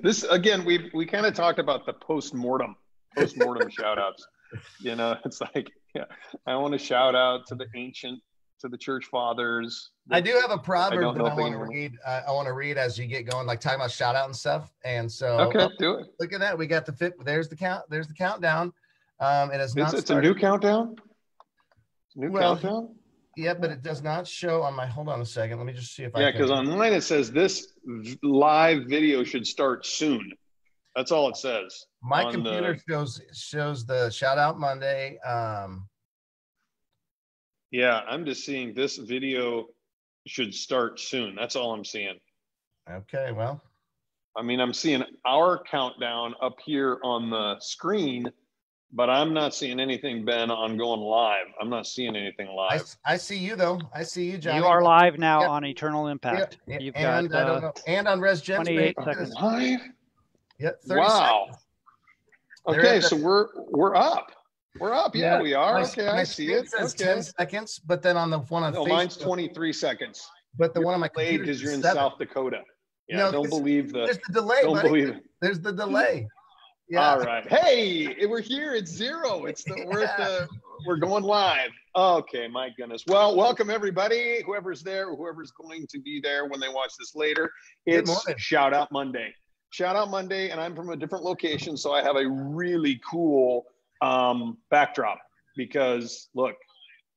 This again, we kind of talked about the post mortem shout outs. It's like, yeah, I want to shout out to the church fathers. I do have a I proverb don't that know I if I want to can. read. I want to read as you get going, like talking about shout out and stuff. And so, Okay, do it. look at that. We got the fit. There's the count. There's the countdown. It has not It's a started. new countdown. New Well, countdown. yeah, but it does not show on my. Hold on a second. Let me just see if I Yeah, can. because online it says this live video should start soon. That's all it says. My computer shows the shout out Monday. Yeah, I'm just seeing this video should start soon. That's all I'm seeing. Okay, well, I mean, I'm seeing our countdown up here on the screen, but I'm not seeing anything, Ben, on going live. I'm not seeing anything live. I see you though. I see you, Johnny. You are live now Yep. on Eternal Impact. Yep. You've and got I don't know. And on Res Gems. 28 seconds. Live? Yep. 30 Wow. seconds. Okay, so we're up. We're up. Yeah, we are. Okay, I see it. Says okay. 10 seconds, but then on the one on No, Facebook, mine's 23 seconds. But the one on my delayed computer because you're in 7. South Dakota. Yeah, No, don't believe the. There's the delay, Don't buddy. believe it. There's the delay. Yeah. All right. Hey, we're here. It's 0. We're going live. Okay, my goodness. Well, welcome everybody. Whoever's there, whoever's going to be there when they watch this later. It's Shout Out Monday. Shout Out Monday, and I'm from a different location, so I have a really cool backdrop because look,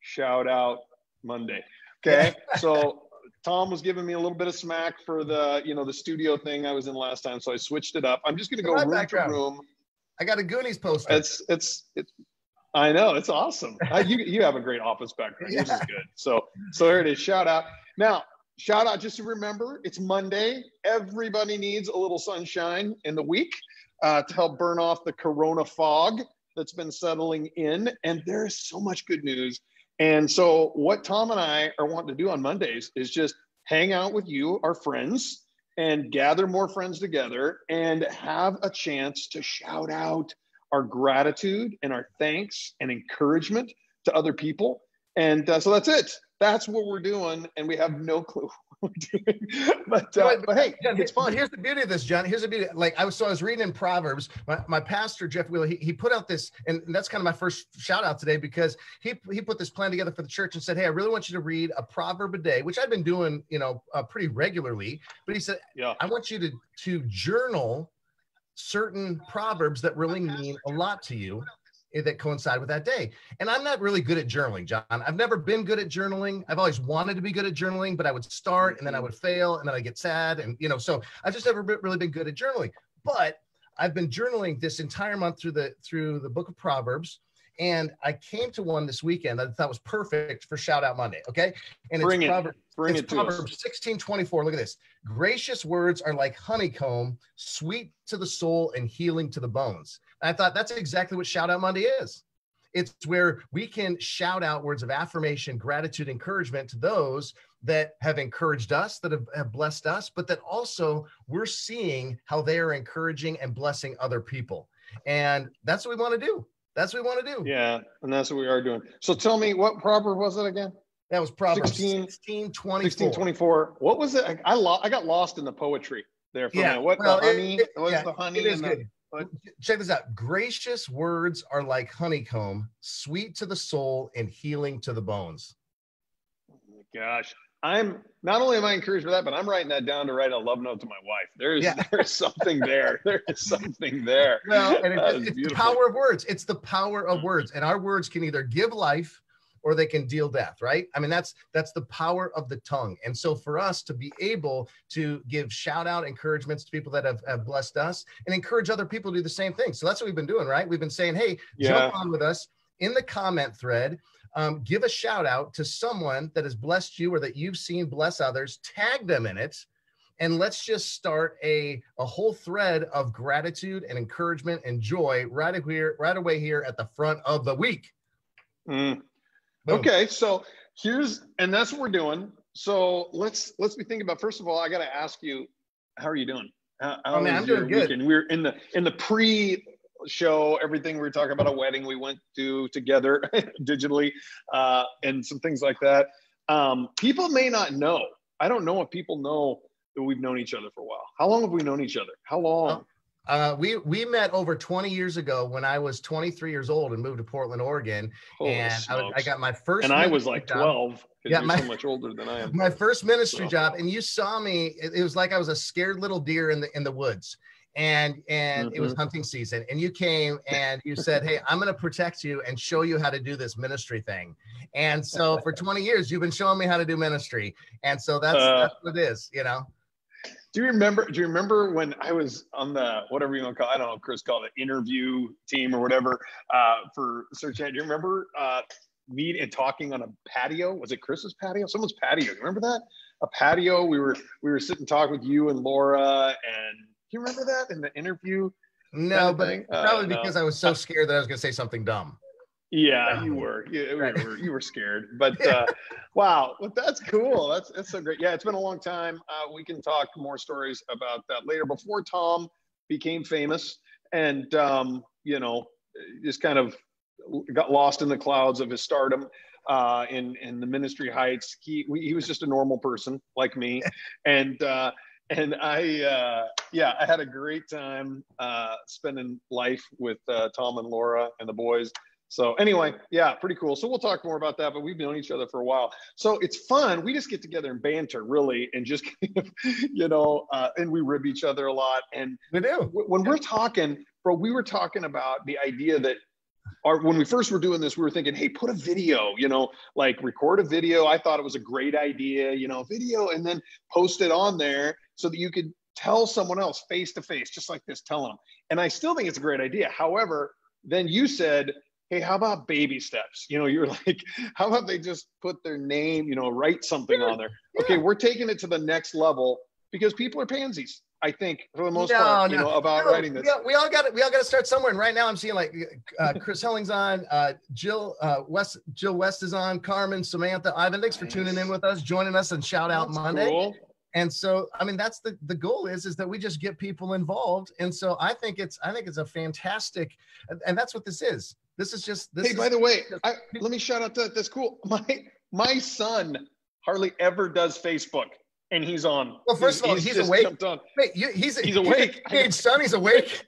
Shout Out Monday. Okay, so Tom was giving me a little bit of smack for the studio thing I was in last time, so I switched it up. I'm just going to go room to room. I got a Goonies poster. It's I know, it's awesome. You have a great office background. Yours is good. So here it is. Shout out. Now, shout out, just to remember, it's Monday. Everybody needs a little sunshine in the week to help burn off the corona fog that's been settling in. And there's so much good news. And so what Tom and I are wanting to do on Mondays is just hang out with you, our friends, and gather more friends together and have a chance to shout out our gratitude and our thanks and encouragement to other people. And so that's it. That's what we're doing. And we have no clue what we're doing. But hey, it's fun. But here's the beauty of this, John. Here's the beauty. Like I was reading in Proverbs, my pastor, Jeff Wheeler, he put out this, and that's kind of my first shout out today because he put this plan together for the church and said, hey, I really want you to read a proverb a day, which I've been doing, pretty regularly. But he said, I want you to journal certain proverbs that really mean a lot to you that coincide with that day. And I'm not really good at journaling, John. I've never been good at journaling. I've always wanted to be good at journaling, but I would start and then I would fail and then I get sad. And, so I've just never really been good at journaling, but I've been journaling this entire month through the book of Proverbs. And I came to one this weekend that I thought was perfect for Shout Out Monday. Okay. And it's Proverbs 16:24. Look at this. Gracious words are like honeycomb, sweet to the soul and healing to the bones. And I thought that's exactly what Shout Out Monday is. It's where we can shout out words of affirmation, gratitude, encouragement to those that have encouraged us, that have blessed us, but that also we're seeing how they are encouraging and blessing other people. And that's what we want to do. That's what we want to do. Yeah, and that's what we are doing. So tell me, what proverb was it again? That was Proverbs 16:24. What was it? I got lost in the poetry there for a minute. What the honey? The honey? It is good. Check this out. Gracious words are like honeycomb, sweet to the soul and healing to the bones. Oh my gosh. I'm not only am I encouraged by that, but I'm writing that down to write a love note to my wife. There's something there. There is something there. Well, and it's the power of words. It's the power of words. And our words can either give life or they can deal death, right? I mean, that's the power of the tongue. And so for us to be able to give shout out encouragements to people that have blessed us and encourage other people to do the same thing. So that's what we've been doing, right? We've been saying, hey, jump on with us in the comment thread. Give a shout out to someone that has blessed you or that you've seen bless others, tag them in it. And let's just start a whole thread of gratitude and encouragement and joy right away here at the front of the week. Okay, so that's what we're doing. So let's be thinking about, first of all, I got to ask you, how are you doing? I'm doing good. Weekend? We're in the pre-show, everything we were talking about, a wedding we went to together digitally, and some things like that. People may not know. I don't know if people know that we've known each other for a while? How long have we known each other? How long? We met over 20 years ago when I was 23 years old and moved to Portland, Oregon. Holy and I got my first. And I was like 12. Yeah, you're so much older than I am. My first ministry job, and you saw me. It was like I was a scared little deer in the woods, and it was hunting season. And you came and you said, "Hey, I'm going to protect you and show you how to do this ministry thing." And so for 20 years, you've been showing me how to do ministry, and so that's what it is, you know. Do you remember when I was on the, whatever you want to call it, I don't know, Chris called it, interview team or whatever, for Search Engine? Do you remember me and talking on a patio? Was it Chris's patio? Someone's patio. You remember that? A patio. We were sitting talking with you and Laura, and do you remember that in the interview? No, but probably because I was so scared that I was going to say something dumb. Yeah, you were. You were scared. But wow, well, that's cool. That's so great. Yeah, it's been a long time. We can talk more stories about that later. Before Tom became famous and you know, just kind of got lost in the clouds of his stardom in the ministry heights. He was just a normal person like me, and I had a great time spending life with Tom and Laura and the boys. So anyway, yeah, pretty cool. So we'll talk more about that, but we've known each other for a while. So it's fun. We just get together and banter, really, and just, you know, and we rib each other a lot. And we do. When we're talking, bro, we were talking about the idea that when we first were doing this, we were thinking, hey, put a video, you know, like record a video. I thought it was a great idea, you know, video, and then post it on there so that you could tell someone else face to face, just like this, tell them. And I still think it's a great idea. However, then you said, hey, how about baby steps? You know, you're like, how about they just put their name, you know, write something on there. Okay, we're taking it to the next level because people are pansies, I think, for the most part, you know, about writing this. We all got to start somewhere. And right now I'm seeing like Chris Helling's on, Jill West is on, Carmen, Samantha, Ivan, thanks for tuning in with us, joining us on Shout Out Monday. Cool. And so, I mean, that's the goal is that we just get people involved. And so I think it's a fantastic, and that's what this is. This is just this. Hey, by the way, let me shout out that. That's cool. My son hardly ever does Facebook, and he's on. Well, first of all, he's awake. Wait, he's awake. Hey, son, he's awake.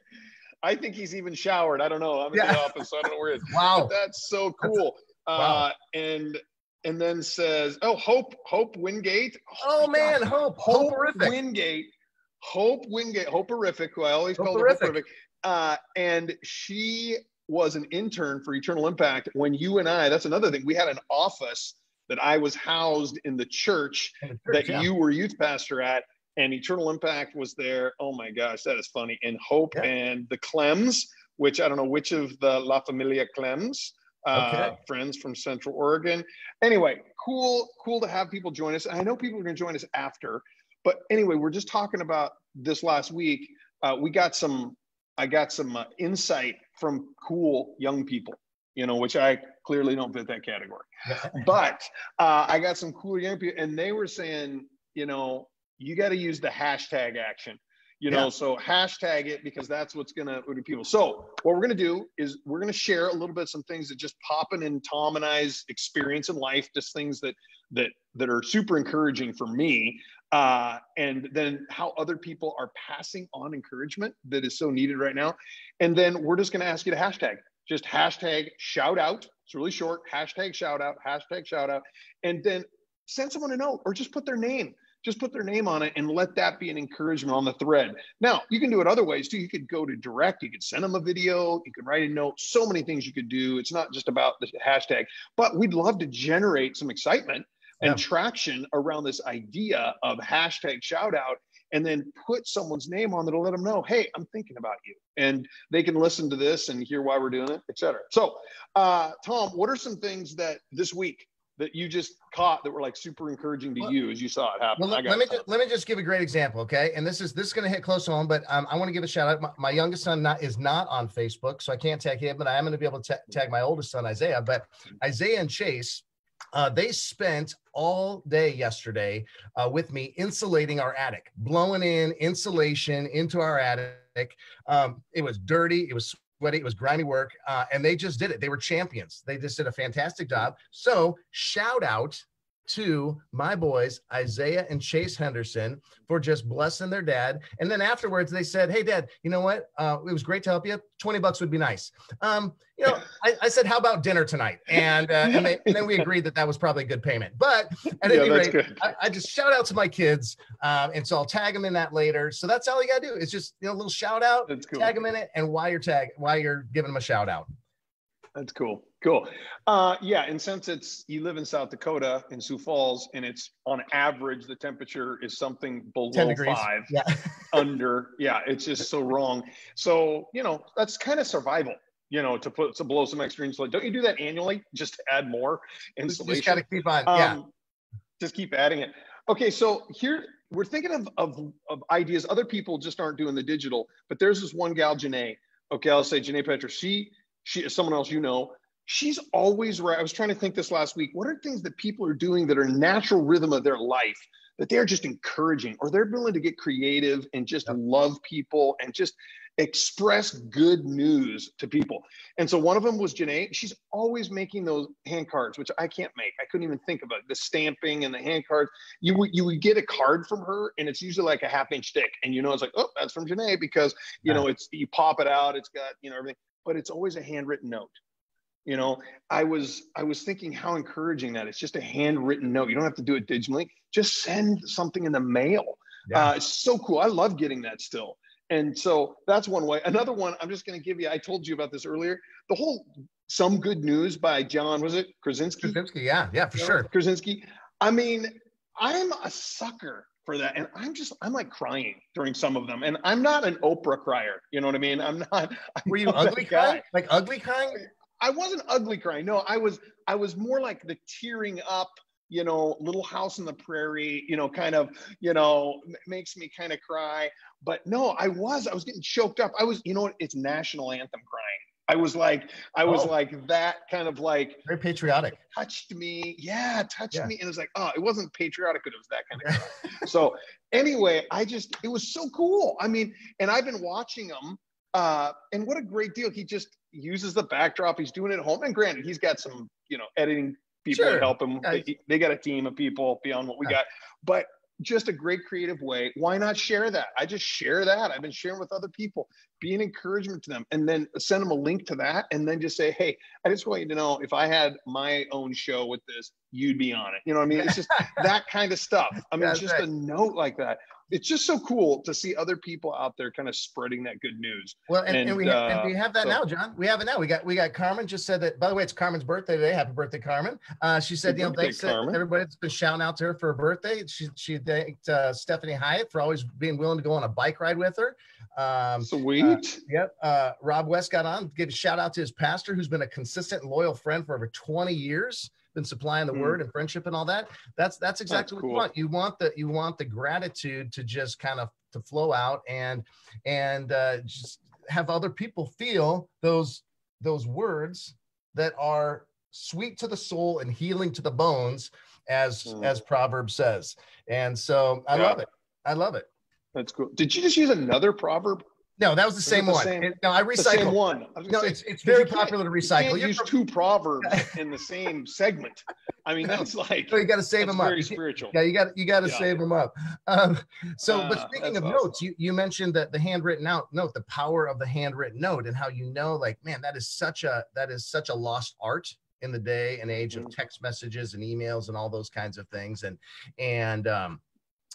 I think he's even showered. I don't know. I'm in the office, so I don't know where he is. Wow, but that's so cool. Wow. And then says, oh, Hope Wingate. Oh man, Hope-erific. Hope-erific, who I always call her Hope-erific. And she was an intern for Eternal Impact when you and I, that's another thing, we had an office that I was housed in the church that you were youth pastor at, and Eternal Impact was there. Oh my gosh, that is funny. And Hope and the Clems, which I don't know which of the La Familia Clems, friends from Central Oregon. Anyway, cool to have people join us. And I know people are going to join us after, but anyway, we're just talking about this last week. I got some insight from cool young people, you know, which I clearly don't fit that category. But I got some cool young people, and they were saying, you know, you got to use the hashtag action, you know, so hashtag it, because that's what's going to do people. So what we're going to do is we're going to share a little bit, some things that just popping in Tom and I's experience in life, just things that are super encouraging for me. And then how other people are passing on encouragement that is so needed right now. And then we're just going to ask you to just hashtag shout out. It's really short. Hashtag shout out, and then send someone a note or just put their name on it and let that be an encouragement on the thread. Now, you can do it other ways too. You could go to direct, you could send them a video, you could write a note, so many things you could do. It's not just about the hashtag, but we'd love to generate some excitement and traction around this idea of hashtag shout out, and then put someone's name on it to let them know, hey, I'm thinking about you. And they can listen to this and hear why we're doing it, etc. So, Tom, what are some things that this week that you just caught that were like super encouraging to you as you saw it happen? Well, let me just give a great example, okay? And this is going to hit close to home, but I want to give a shout out. My youngest son is not on Facebook, so I can't tag him, but I am going to be able to tag my oldest son, Isaiah. But Isaiah and Chase, they spent all day yesterday with me insulating our attic, blowing in insulation into our attic. It was dirty. It was sweaty. It was grimy work. And they just did it. They were champions. They just did a fantastic job. So shout out to my boys, Isaiah and Chase Henderson, for just blessing their dad. And then afterwards they said, hey Dad, you know what? It was great to help you. $20 would be nice. I said, how about dinner tonight? And then we agreed that was probably a good payment. But at any rate, I just shout out to my kids. And so I'll tag them in that later. So that's all you got to do. It's just, a little shout out, cool. Tag them in it. And while you're giving them a shout out. That's cool. Cool. And since you live in South Dakota in Sioux Falls, and it's on average, the temperature is something below 5 under. Yeah. It's just so wrong. So, that's kind of survival, to blow some extra insulation. Don't you do that annually just to add more insulation? Just got to keep on. Just keep adding it. Okay. So here we're thinking of ideas. Other people just aren't doing the digital, but there's this one gal, Janae. Okay. I'll say Janae Petra. She is someone else, she's always right. I was trying to think this last week. What are things that people are doing that are natural rhythm of their life that they're just encouraging, or they're willing to get creative and just love people and just express good news to people? And so one of them was Janae. She's always making those hand cards, which I can't make. I couldn't even think about it. The stamping and the hand cards. You would get a card from her, and it's usually like a half-inch thick. And it's like, oh, that's from Janae, because, it's, you pop it out, it's got, everything. But it's always a handwritten note. I was thinking how encouraging that is. Just a handwritten note. You don't have to do it digitally. Just send something in the mail. Yeah. It's so cool. I love getting that still. And so that's one way. Another one, I'm just going to give you, I told you about this earlier. The whole Some Good News by John, was it Krasinski? Krasinski, yeah, for sure. Krasinski. I mean, I'm a sucker for that. And I'm like crying during some of them. And I'm not an Oprah crier. You know what I mean? Were you ugly crying? Like ugly crying? I wasn't ugly crying. No, I was more like the tearing up, Little House on the Prairie, kind of, makes me kind of cry. But no, I was getting choked up. I was, it's national anthem crying. I was like that kind of like very patriotic. Touched me. Yeah, touched me. And it was like, oh, it wasn't patriotic, but it was that kind of cry. So anyway, it was so cool. I mean, and I've been watching him. And what a great deal. He just uses the backdrop. He's doing it at home. And granted, he's got some, editing people to help him. Yeah. They got a team of people beyond what we got. But just a great creative way. Why not share that? I just share that. I've been sharing with other people. Be an encouragement to them. And then send them a link to that. And then just say, hey, I just want you to know, if I had my own show with this, you'd be on it. You know what I mean? It's just that kind of stuff. I mean, just a note like that. It's just so cool to see other people out there kind of spreading that good news. Well, and we have that now, John. We have it now. We got Carmen just said that. By the way, it's Carmen's birthday today. Happy birthday, Carmen. She said, thanks to everybody that's been shouting out to her for her birthday. She thanked Stephanie Hyatt for always being willing to go on a bike ride with her. Sweet. Rob West got on. Give a shout out to his pastor, who's been a consistent and loyal friend for over 20 years. Been supplying the word and friendship and all that. That's exactly what you want. You want the gratitude to just kind of to flow out and just have other people feel those words that are sweet to the soul and healing to the bones, as Proverbs says. And so I love it. That's cool. Did you just use another proverb? No, that was the same one. No, I recycle. The same one. It's very popular to recycle. You can't use two proverbs in the same segment. I mean, that's like. So you got to save them up. Very spiritual. Yeah, you got to save them up. But speaking of notes, you mentioned that the handwritten note, the power of the handwritten note, and how like, man, that is such a lost art in the day and age of text messages and emails and all those kinds of things,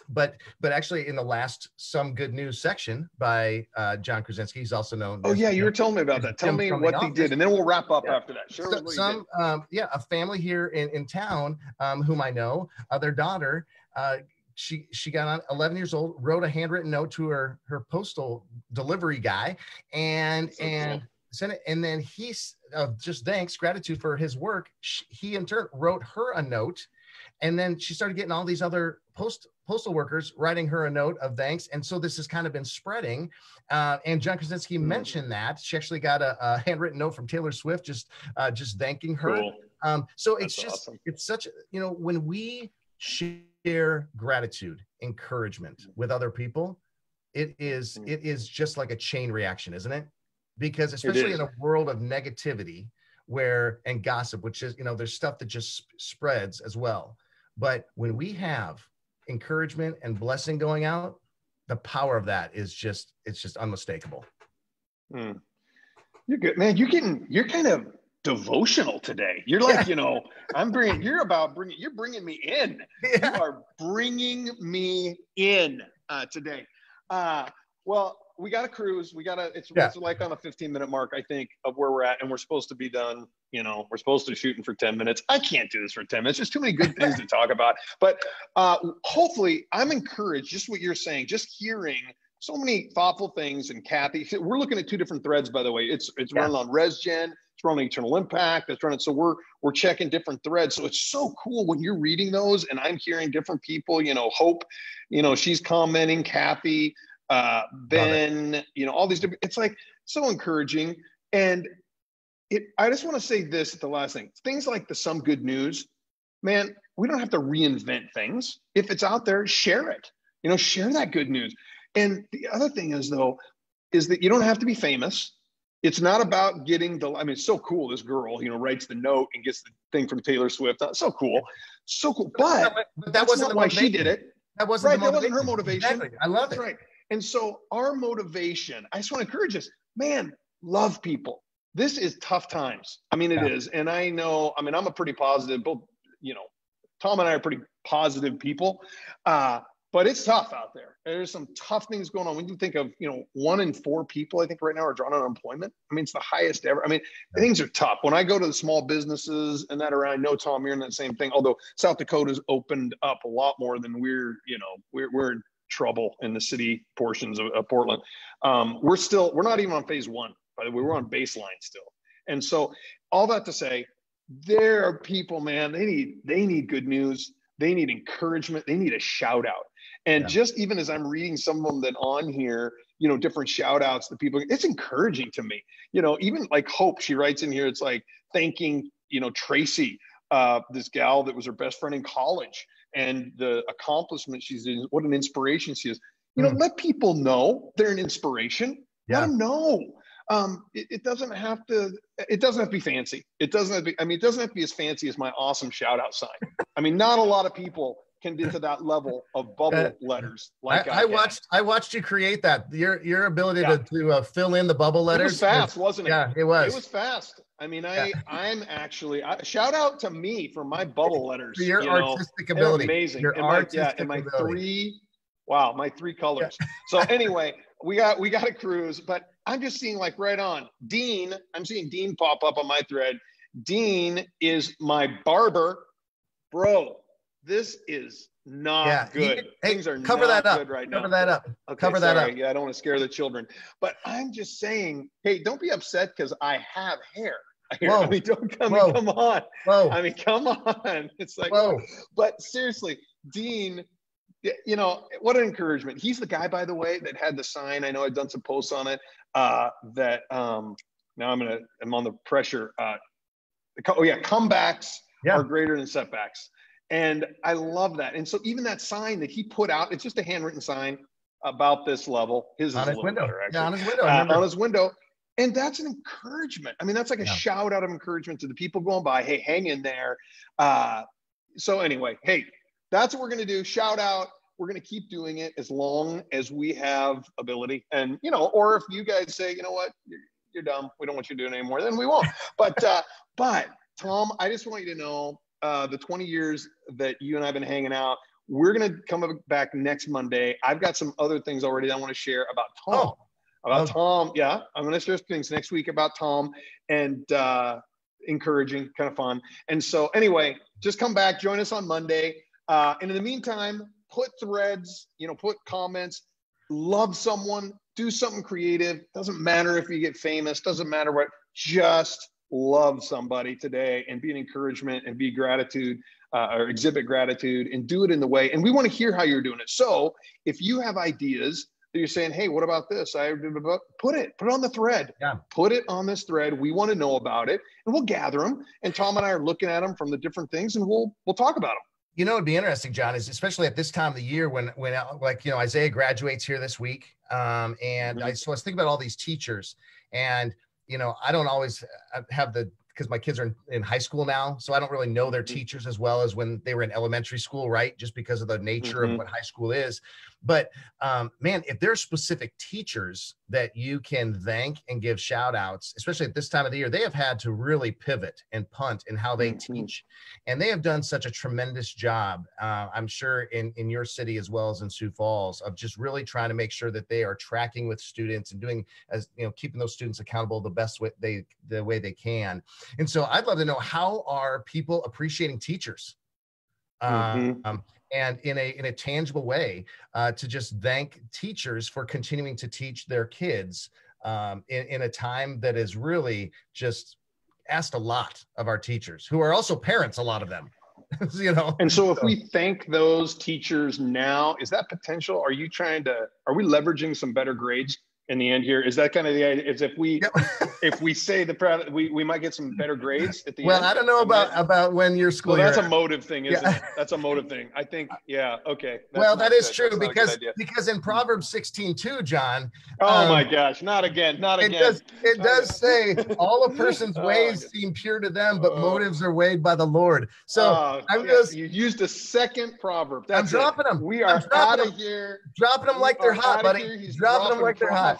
But actually, in the last Some Good News section by John Krasinski, he's also known. Oh, you were telling me about that. Tell me what he did, and then we'll wrap up after that. Sure. A family here in town, whom I know, their daughter, she got on 11 years old, wrote a handwritten note to her postal delivery guy, and sent it. And then he just thanks, gratitude for his work. He in turn wrote her a note. And then she started getting all these other postal workers writing her a note of thanks. And so this has kind of been spreading. And John Krasinski mentioned that. She actually got a handwritten note from Taylor Swift just thanking her. Cool. So it's just awesome. It's such, when we share gratitude, encouragement with other people, it is just like a chain reaction, isn't it? Because especially in a world of negativity and gossip, which is, there's stuff that just spreads as well. But when we have encouragement and blessing going out, the power of that is it's just unmistakable. You're good, man. You're kind of devotional today. You're like, you're bringing me in. Yeah. You are bringing me in today. Well, we got to cruise. It's like on a 15-minute mark, I think, of where we're at. And we're supposed to be done. We're supposed to be shooting for 10 minutes. I can't do this for 10 minutes. There's too many good things to talk about. But hopefully I'm encouraged, just what you're saying, just hearing so many thoughtful things. And Kathy, we're looking at 2 different threads, by the way. It's running on ResGen, it's running Eternal Impact, it's running. So we're checking different threads. So it's so cool when you're reading those and I'm hearing different people, Hope, she's commenting, Kathy, Ben, all these different, it's like so encouraging. And I just want to say this, the last thing, things like the Some Good News, man, we don't have to reinvent things. If it's out there, share it, share that good news. And the other thing is that you don't have to be famous. It's not about getting it's so cool. This girl, writes the note and gets the thing from Taylor Swift. That's so cool. So cool. But that wasn't why she did it. That wasn't right. That wasn't her motivation. Exactly. I love it. Right. And so our motivation, I just want to encourage us, man, love people. This is tough times. It is. And I know, I'm a pretty positive, both, Tom and I are pretty positive people. But it's tough out there. There's some tough things going on. When you think of, 1 in 4 people, I think right now are drawing on unemployment. It's the highest ever. Things are tough. When I go to the small businesses and that around, I know, Tom, you're in that same thing. Although South Dakota's opened up a lot more than we're in trouble in the city portions of Portland. We're not even on phase 1, by the way, we're on baseline still. And so all that to say, there are people, man, they need good news. They need encouragement. They need a shout out. And just even as I'm reading some of them that on here, different shout outs to people, it's encouraging to me, even like Hope, she writes in here, it's like thanking, Tracy, this gal that was her best friend in college and the accomplishment she's in, what an inspiration she is. Let people know they're an inspiration. Let them know. It doesn't have to be fancy. It doesn't have to be, it doesn't have to be as fancy as my awesome shout out sign. Not a lot of people can get to that level of bubble letters. Like I watched you create that. Your ability to fill in the bubble letters. It was fast, wasn't it? Yeah, it was. It was fast. I'm actually shout out to me for my bubble letters. For your artistic ability. Amazing. Your artistic ability. My 3 colors. So anyway, we got a cruise, but I'm just seeing like right on Dean. I'm seeing Dean pop up on my thread. Dean is my barber, bro. This is not good. Things are cover not that up. Good right now. Cover that up. Okay, cover that up. Yeah, I don't want to scare the children, but I'm just saying, hey, don't be upset because I have hair. Whoa. Come on. Whoa. Come on. It's like, whoa. But seriously, Dean, what an encouragement. He's the guy, by the way, that had the sign. I know I've done some posts on it. Now I'm on the pressure. Comebacks are greater than setbacks. And I love that. And so even that sign that he put out, it's just a handwritten sign about this level. His on is his window. Better, actually. Yeah, on his window. On his window. And that's an encouragement. That's like a shout out of encouragement to the people going by. Hey, hang in there. So anyway, hey, that's what we're going to do. Shout out. We're going to keep doing it as long as we have ability. And, or if you guys say, you know what, you're dumb, we don't want you to do it anymore, then we won't. But Tom, I just want you to know, the 20 years that you and I have been hanging out, we're going to come back next Monday. I've got some other things already that I want to share about Tom. Tom. Yeah, I'm going to share things next week about Tom and encouraging, kind of fun. And so anyway, just come back, join us on Monday. And in the meantime, put threads, put comments, love someone, do something creative. Doesn't matter if you get famous, doesn't matter what, just love somebody today and be an encouragement and be gratitude or exhibit gratitude and do it in the way. And we want to hear how you're doing it. So if you have ideas that you're saying, hey, what about this? Put it on the thread. Yeah. Put it on this thread. We want to know about it and we'll gather them. And Tom and I are looking at them from the different things and we'll talk about them. It'd be interesting, John, is especially at this time of the year when Isaiah graduates here this week. And I was thinking about all these teachers and, I don't always have the because my kids are in high school now, so I don't really know their teachers as well as when they were in elementary school, right? Just because of the nature of what high school is. But man, if there's specific teachers that you can thank and give shout outs, especially at this time of the year, they have had to really pivot and punt in how they teach. And they have done such a tremendous job, I'm sure in your city as well as in Sioux Falls, of just really trying to make sure that they are tracking with students and doing, as you know, keeping those students accountable the way they can. And so I'd love to know, how are people appreciating teachers? And in a tangible way, to just thank teachers for continuing to teach their kids in a time that is really just asked a lot of our teachers, who are also parents, a lot of them. You know. And so if we thank those teachers now, is that potential? Are we leveraging some better grades in the end here? Is that kind of the idea? Is if we say we might get some better grades at the end? Well, I don't know about when your school. Well, that's a motive thing, isn't it? That's a motive thing. I think, yeah, okay. Well, that is true, because in Proverbs 16:2, John. Oh my gosh, not again. It does say all a person's ways seem pure to them, but motives are weighed by the Lord. So you used a second proverb. I'm dropping them. We are out of here. Dropping them like they're hot, buddy. He's dropping them like they're hot.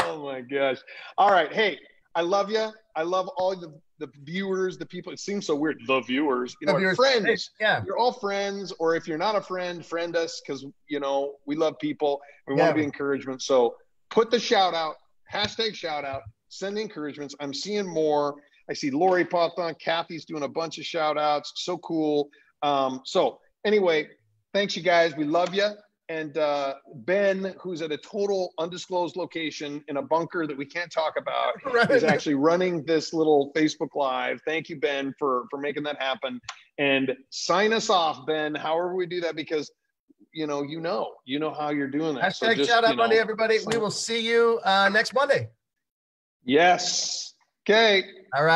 Oh my gosh. All right. Hey, I love you. I love all the viewers, the people. It seems so weird. The viewers, our friends. Hey, yeah. You're all friends. Or if you're not a friend, friend us, because, we love people. We want to be encouragement. So put the shout out, #shout out, send the encouragements. I'm seeing more. I see Lori popped on. Kathy's doing a bunch of shout outs. So cool. So anyway, thanks you guys. We love you. And Ben, who's at a total undisclosed location in a bunker that we can't talk about, is actually running this little Facebook Live. Thank you, Ben, for making that happen. And sign us off, Ben, however we do that, because you know how you're doing that. #shout out Monday, everybody. We will see you next Monday. Yes. Okay. All right.